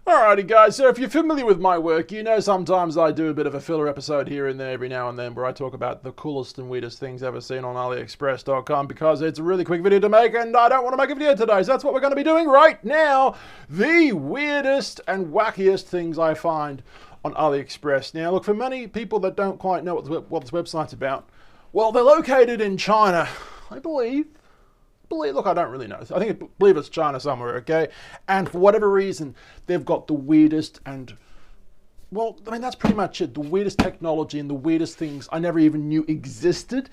Alrighty guys, so if you're familiar with my work, you know sometimes I do a bit of a filler episode here and there every now and then where I talk about the coolest and weirdest things ever seen on Aliexpress.com because it's a really quick video to make and I don't want to make a video today, so that's what we're going to be doing right now. The weirdest and wackiest things I find on AliExpress. Now look, for many people that don't quite know what this website's about, well, they're located in China, I believe. Look, I don't really know. I believe it's China somewhere, okay? And for whatever reason, they've got the weirdest and, well, I mean, that's pretty much it. The weirdest technology and the weirdest things I never even knew existed,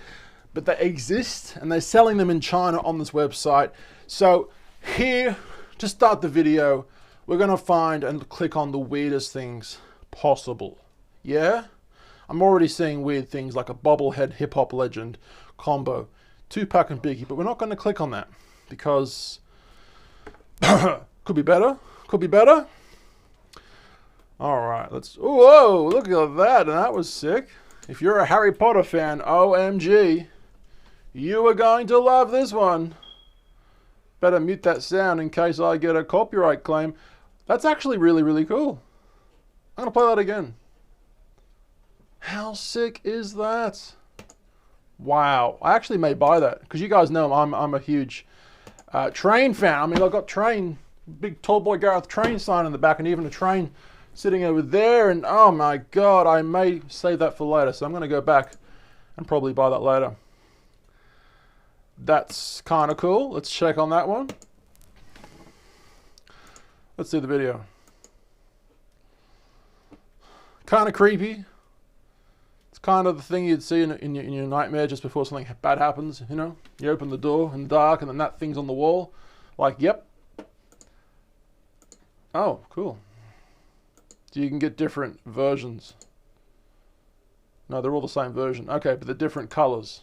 but they exist and they're selling them in China on this website. So here, to start the video, we're gonna find and click on the weirdest things possible. Yeah? I'm already seeing weird things like a bobblehead hip-hop legend combo. 2-pack and biggie, but we're not going to click on that because could be better. All right, let's. Whoa! Look at that, and that was sick. If you're a Harry Potter fan, OMG, you are going to love this one. Better mute that sound in case I get a copyright claim. That's actually really cool. I'm gonna play that again. How sick is that? Wow, I actually may buy that because you guys know I'm a huge train fan. I mean, I've got train, big tall boy Gareth train sign in the back and even a train sitting over there. And oh my God, I may save that for later. So I'm going to go back and probably buy that later. That's kind of cool. Let's check on that one. Let's see the video. Kind of creepy. Kind of the thing you'd see in your nightmare just before something bad happens, you know? You open the door in the dark and then that thing's on the wall. Like, yep. Oh, cool. So you can get different versions. No, they're all the same version. Okay, but they're different colors.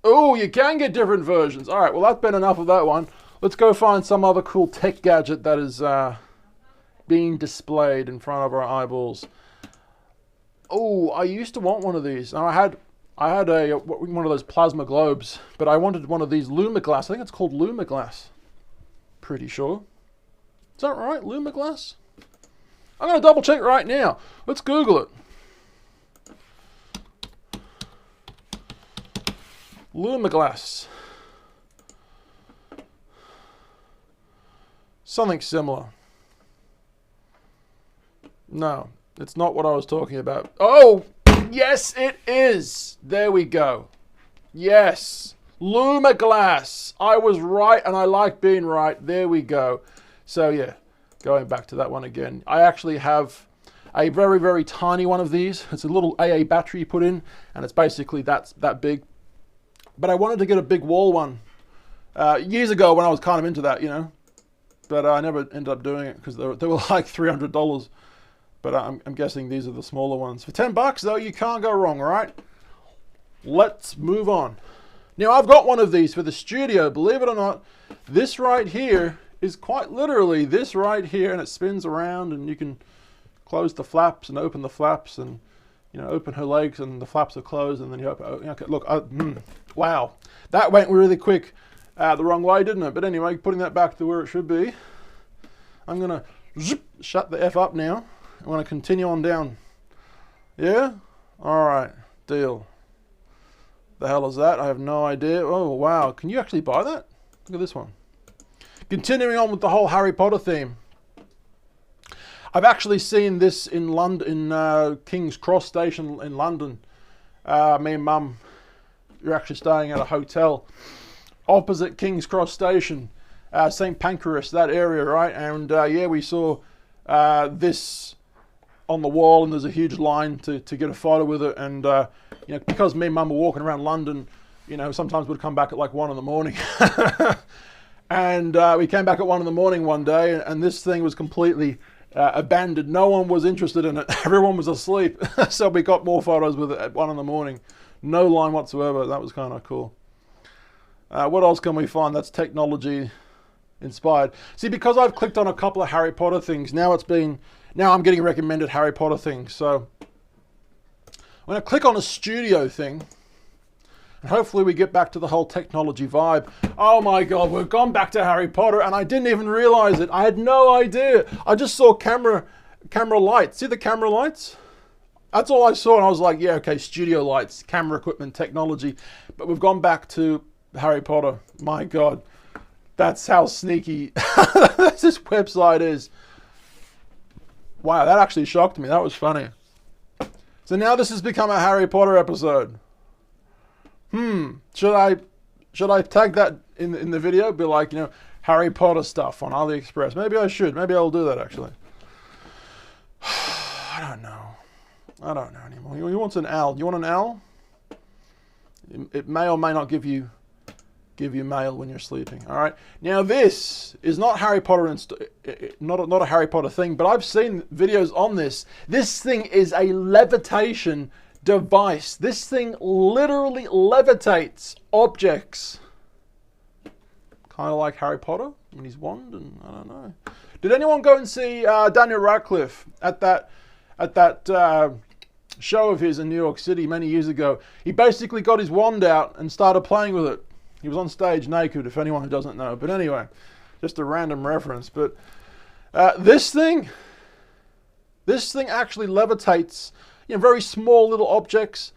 Oh, you can get different versions. All right, well, that's been enough of that one. Let's go find some other cool tech gadget that is being displayed in front of our eyeballs. Oh, I used to want one of these. Now I had one of those plasma globes, but I wanted one of these Lumiglass. I think it's called Lumiglass. Pretty sure. Is that right? Lumiglass? I'm going to double check right now. Let's Google it. Lumiglass. Something similar. No. It's not what I was talking about. Oh, yes, it is. There we go. Yes. Lumiglass. I was right, and I like being right. There we go. So, yeah, going back to that one again. I actually have a very tiny one of these. It's a little AA battery you put in, and it's basically that big. But I wanted to get a big wall one years ago when I was kind of into that, you know. But I never ended up doing it because they were like $300. But I'm guessing these are the smaller ones. For $10 though, you can't go wrong, right? Let's move on. Now I've got one of these for the studio, believe it or not. This right here is quite literally this right here, and it spins around and you can close the flaps and open the flaps and, you know, open her legs and the flaps are closed and then you open, okay, look, wow. That went really quick the wrong way, didn't it? But anyway, putting that back to where it should be. I'm gonna shut the F up now. I want to continue on down. Yeah? Alright. Deal. The hell is that? I have no idea. Oh, wow. Can you actually buy that? Look at this one. Continuing on with the whole Harry Potter theme. I've actually seen this in London, in King's Cross Station in London. Me and Mum are actually staying at a hotel opposite King's Cross Station. St. Pancras, that area, right? And yeah, we saw this on the wall, and there's a huge line to get a photo with it. And you know, because me and Mum were walking around London, you know, sometimes we'd come back at like 1 in the morning. And we came back at 1 in the morning one day, and this thing was completely abandoned. No one was interested in it. Everyone was asleep. So we got more photos with it at 1 in the morning. No line whatsoever. That was kind of cool. What else can we find that's technology inspired? See, because I've clicked on a couple of Harry Potter things, now I'm getting recommended Harry Potter things. So I'm going to click on a studio thing, And hopefully we get back to the whole technology vibe. Oh my God, we've gone back to Harry Potter and I didn't even realize it. I had no idea. I just saw camera lights. See the camera lights? That's all I saw and I was like, yeah, okay, studio lights, camera equipment, technology. But we've gone back to Harry Potter. My God, that's how sneaky this website is. Wow, that actually shocked me. That was funny. So now this has become a Harry Potter episode. Should I tag that in the video? Be like, you know, Harry Potter stuff on Aliexpress. Maybe I should. Maybe I'll do that actually. I don't know anymore. You want an owl? You want an owl? It may or may not give you mail when you're sleeping. All right. Now this is not Harry Potter, not a Harry Potter thing, but I've seen videos on this. This thing is a levitation device. This thing literally levitates objects. Kind of like Harry Potter and his wand, and I don't know. Did anyone go and see Daniel Radcliffe at that show of his in New York City many years ago? He basically got his wand out and started playing with it. He was on stage naked, if anyone who doesn't know. But anyway, just a random reference. But this thing actually levitates, you know, very small little objects.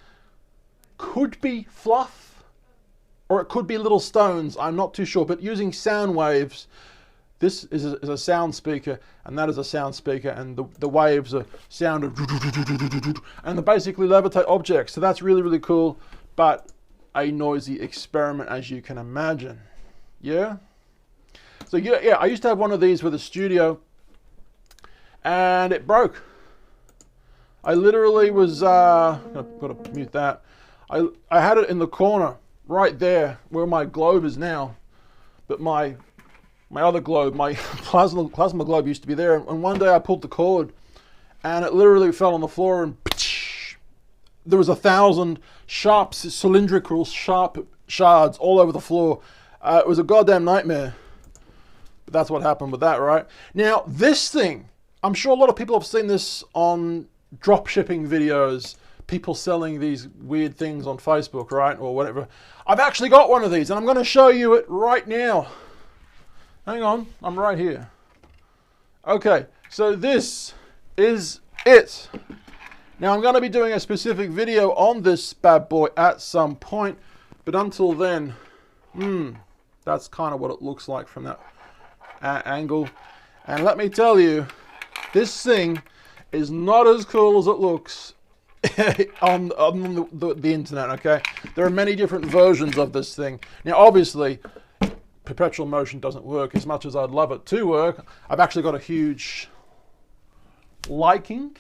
Could be fluff, or it could be little stones. I'm not too sure. But using sound waves, this is a sound speaker, and that is a sound speaker, and the waves are sound of, and they basically levitate objects. So that's really, really cool. But a noisy experiment, as you can imagine. Yeah. So yeah, I used to have one of these with a studio, and it broke. I literally was got to mute that. I had it in the corner right there where my globe is now, but my other globe, my plasma globe, used to be there. And one day I pulled the cord, and it literally fell on the floor, and there was 1,000 sharp, cylindrical, sharp shards all over the floor. It was a goddamn nightmare. But that's what happened with that, right? Now, this thing, I'm sure a lot of people have seen this on drop shipping videos, people selling these weird things on Facebook, right? Or whatever. I've actually got one of these, and I'm going to show you it right now. Hang on, I'm right here. Okay, so this is it. Now I'm going to be doing a specific video on this bad boy at some point, but until then, that's kind of what it looks like from that angle. And let me tell you, this thing is not as cool as it looks on the internet, okay? There are many different versions of this thing. Now obviously, perpetual motion doesn't work as much as I'd love it to work. I've actually got a huge liking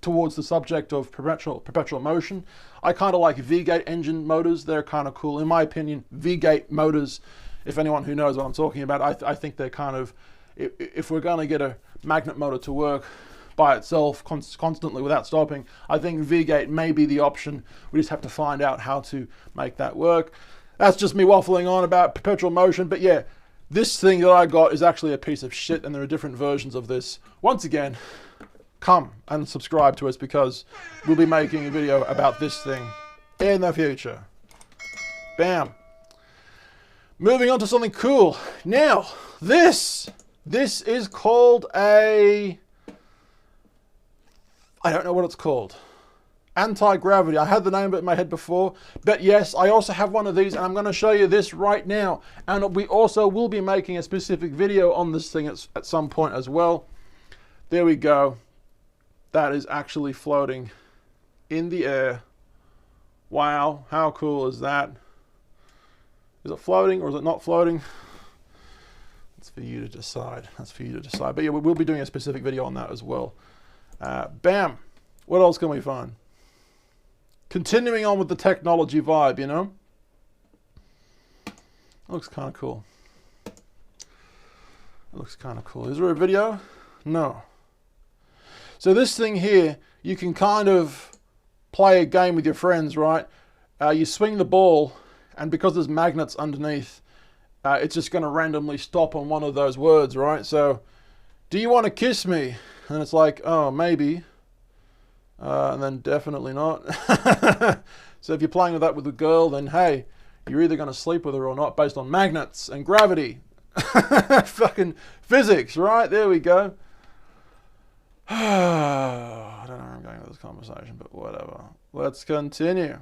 towards the subject of perpetual motion. I kind of like V-gate engine motors. They're kind of cool. In my opinion, V-gate motors, if anyone who knows what I'm talking about, I think they're kind of, if we're going to get a magnet motor to work by itself constantly without stopping, I think V-gate may be the option. We just have to find out how to make that work. That's just me waffling on about perpetual motion, but yeah, this thing that I got is actually a piece of shit, and there are different versions of this. Once again, come and subscribe to us, because we'll be making a video about this thing in the future. Bam. Moving on to something cool. Now, this is called a, I don't know what it's called. Anti-gravity. I had the name of it in my head before, but yes, I also have one of these, and I'm going to show you this right now. And we also will be making a specific video on this thing at some point as well. There we go. That is actually floating in the air. Wow, how cool is that? Is it floating or is it not floating? That's for you to decide. That's for you to decide. But yeah, we'll be doing a specific video on that as well. Bam. What else can we find? Continuing on with the technology vibe, you know? Looks kind of cool. It looks kind of cool. Is there a video? No. So this thing here, you can kind of play a game with your friends, right? You swing the ball, and because there's magnets underneath, it's just going to randomly stop on one of those words, right? So, do you want to kiss me? And it's like, oh, maybe. And then definitely not. So if you're playing with that with a girl, then hey, you're either going to sleep with her or not based on magnets and gravity. Fucking physics, right? There we go. I don't know where I'm going with this conversation, but whatever. Let's continue.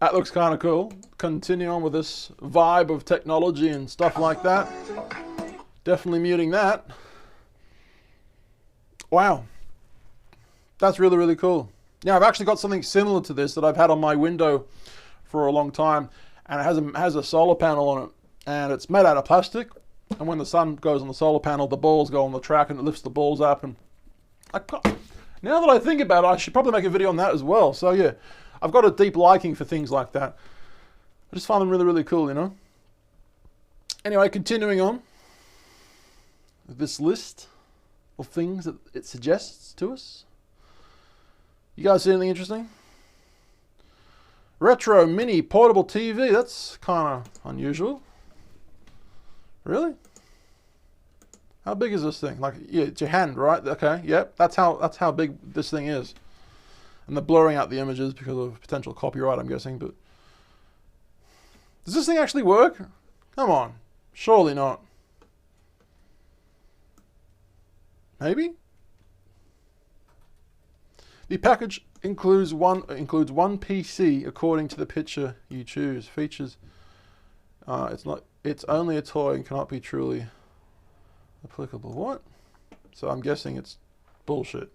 That looks kind of cool. Continue on with this vibe of technology and stuff like that. Definitely muting that. Wow. That's really, really cool. Now, I've actually got something similar to this that I've had on my window for a long time, and it has a solar panel on it, and it's made out of plastic, and when the sun goes on the solar panel, the balls go on the track, and it lifts the balls up, and now that I think about it, I should probably make a video on that as well. So yeah, I've got a deep liking for things like that. I just find them really, really cool, you know? Anyway, continuing on with this list of things that it suggests to us. You guys see anything interesting? Retro mini portable TV. That's kind of unusual. Really? How big is this thing? Like, yeah, it's your hand, right? Okay, yep. That's how big this thing is. And they're blurring out the images because of potential copyright, I'm guessing. But does this thing actually work? Come on, surely not. Maybe. The package includes one PC according to the picture you choose. Features. It's only a toy and cannot be truly applicable. What? So I'm guessing it's bullshit.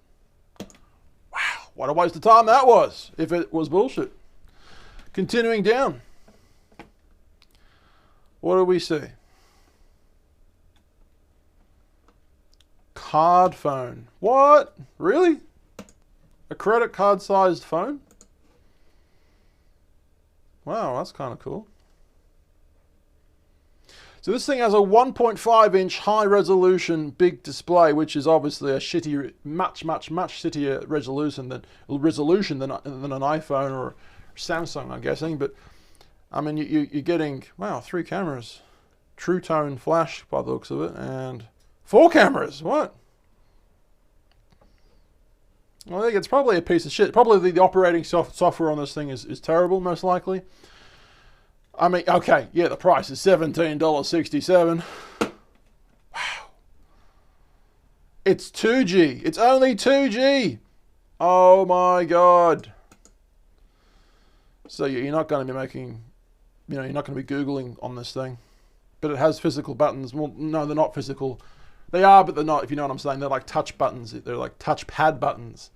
Wow, what a waste of time that was, if it was bullshit. Continuing down. What do we see? Card phone. What? Really? A credit card sized phone? Wow, that's kind of cool. So this thing has a 1.5 inch high resolution big display, which is obviously a shitty, much shittier resolution than an iPhone or Samsung, I'm guessing. But I mean, you're getting, wow, 3 cameras, True Tone flash by the looks of it, and 4 cameras. What? Well, I think it's probably a piece of shit. Probably the operating software on this thing is terrible, most likely. I mean, okay, yeah, the price is $17.67. Wow. It's 2G. It's only 2G. Oh my God. So you're not going to be making, you're not going to be Googling on this thing. But it has physical buttons. Well, no, they're not physical. They are, but they're not, if you know what I'm saying. They're like touch buttons. They're like touchpad buttons.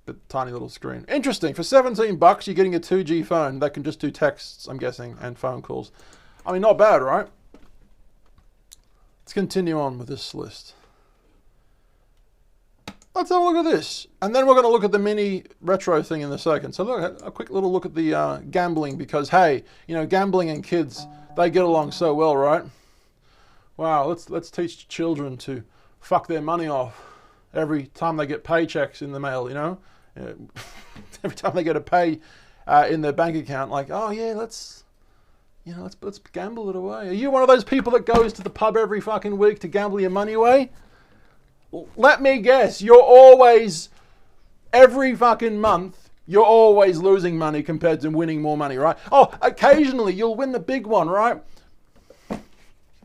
But tiny little screen. Interesting. For $17, you're getting a 2G phone that can just do texts, I'm guessing, and phone calls. I mean, not bad, right? Let's continue on with this list. Let's have a look at this. And then we're going to look at the mini retro thing in a second. So look, a quick little look at the gambling, because, hey, gambling and kids, they get along so well, right? Wow, let's teach children to fuck their money off every time they get paychecks in the mail, every time they get a pay in their bank account, like, oh yeah, let's gamble it away. Are you one of those people that goes to the pub every fucking week to gamble your money away? Let me guess, you're always, every fucking month, you're always losing money compared to winning more money, right? Oh, occasionally you'll win the big one, right?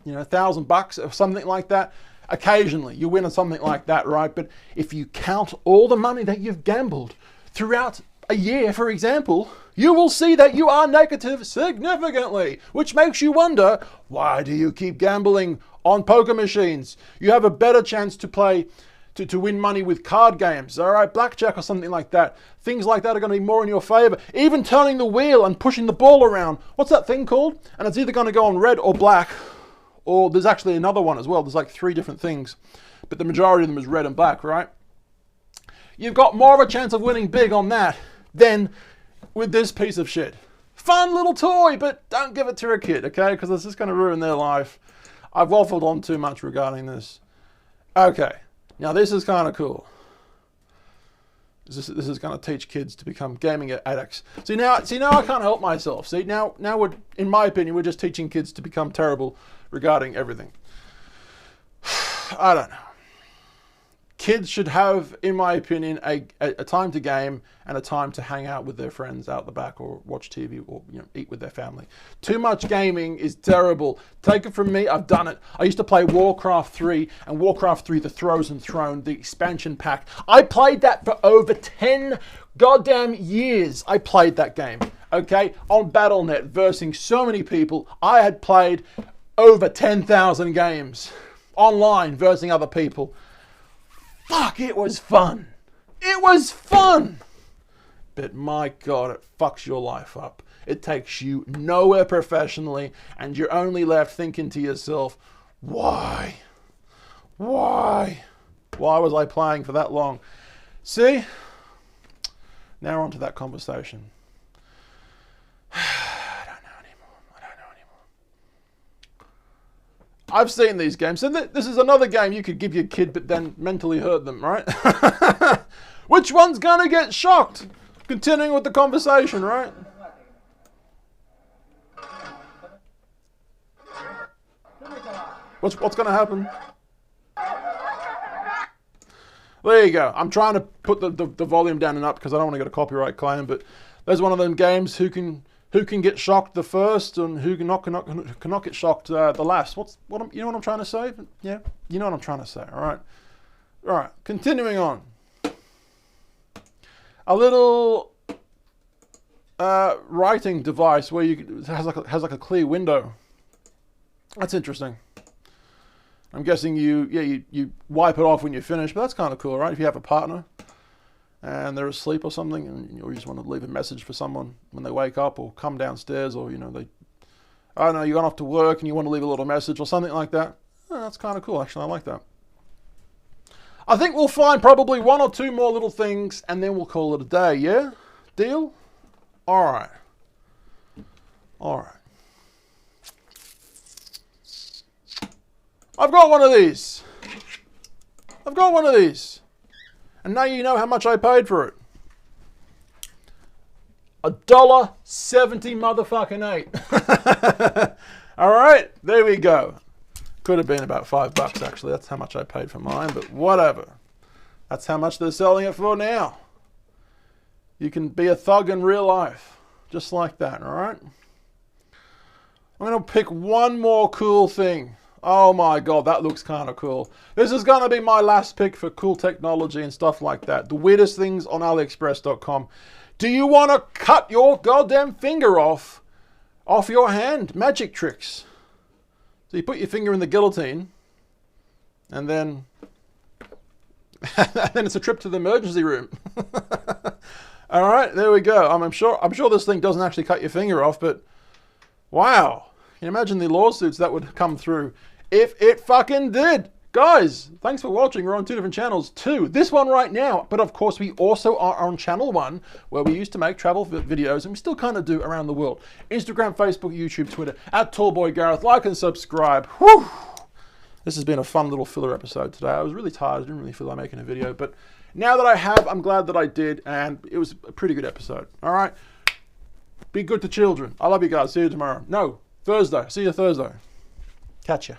$1,000 or something like that. Occasionally you win something like that, right? But if you count all the money that you've gambled throughout a year, for example, you will see that you are negative significantly, which makes you wonder, why do you keep gambling on poker machines? You have a better chance to play, to win money with card games, all right? Blackjack or something like that. Things like that are going to be more in your favor. Even turning the wheel and pushing the ball around. What's that thing called? And it's either going to go on red or black. Or there's actually another one as well. There's like 3 different things. But the majority of them is red and black, right? You've got more of a chance of winning big on that than with this piece of shit. Fun little toy, but don't give it to a kid, okay? Because it's just going to ruin their life. I've waffled on too much regarding this. Okay, now this is kind of cool. This is going to teach kids to become gaming addicts. See now I can't help myself. See now we're, in my opinion, we're just teaching kids to become terrible regarding everything. I don't know. kids should have, in my opinion, a time to game and a time to hang out with their friends out the back or watch TV or eat with their family. Too much gaming is terrible. Take it from me, I've done it. I used to play Warcraft 3 and Warcraft 3 The Frozen Throne, the expansion pack. I played that for over 10 goddamn years. I played that game, okay? On Battle.net, versing so many people. I had played over 10,000 games online versing other people. Fuck, it was fun. It was fun. But my God, it fucks your life up. It takes you nowhere professionally, and you're only left thinking to yourself, why? Why? Why was I playing for that long? See? Now we're on to that conversation. I don't know anymore. I've seen these games. So this is another game you could give your kid, but then mentally hurt them, right? Which one's gonna get shocked? Continuing with the conversation, right? What's gonna happen? There you go. I'm trying to put the volume down and up because I don't want to get a copyright claim, but there's one of them games who can get shocked the first and who cannot get shocked the last. You know what I'm trying to say? Yeah, you know what I'm trying to say. All right. Continuing on. A little writing device where it has like a clear window. That's interesting. I'm guessing you wipe it off when you finish, but that's kind of cool, right? If you have a partner and they're asleep or something, and you just want to leave a message for someone when they wake up or come downstairs, or I don't know, you've gone off to work and you want to leave a little message or something like that. Oh, that's kind of cool, actually. I like that. I think we'll find probably one or two more little things and then we'll call it a day, yeah? Deal? All right. I've got one of these. And now you know how much I paid for it. $1.70 motherfucking 8. All right, there we go. Could have been about $5 actually. That's how much I paid for mine, but whatever. That's how much they're selling it for now. You can be a thug in real life, just like that, all right? I'm going to pick one more cool thing. Oh my God, that looks kind of cool. This is going to be my last pick for cool technology and stuff like that. The weirdest things on Aliexpress.com. Do you want to cut your goddamn finger off your hand? Magic tricks. So you put your finger in the guillotine and then it's a trip to the emergency room. All right, there we go. I'm sure this thing doesn't actually cut your finger off, but wow. Can you imagine the lawsuits that would come through if it fucking did? Guys, thanks for watching. We're on 2 different channels too. This one right now, but of course we also are on channel 1 where we used to make travel videos and we still kind of do around the world. Instagram, Facebook, YouTube, Twitter, @TallBoyGareth. Like and subscribe. Whew. This has been a fun little filler episode today. I was really tired. I didn't really feel like making a video, but now that I have, I'm glad that I did, and it was a pretty good episode. All right? Be good to children. I love you guys. See you tomorrow. No. Thursday. See you Thursday. Catch ya.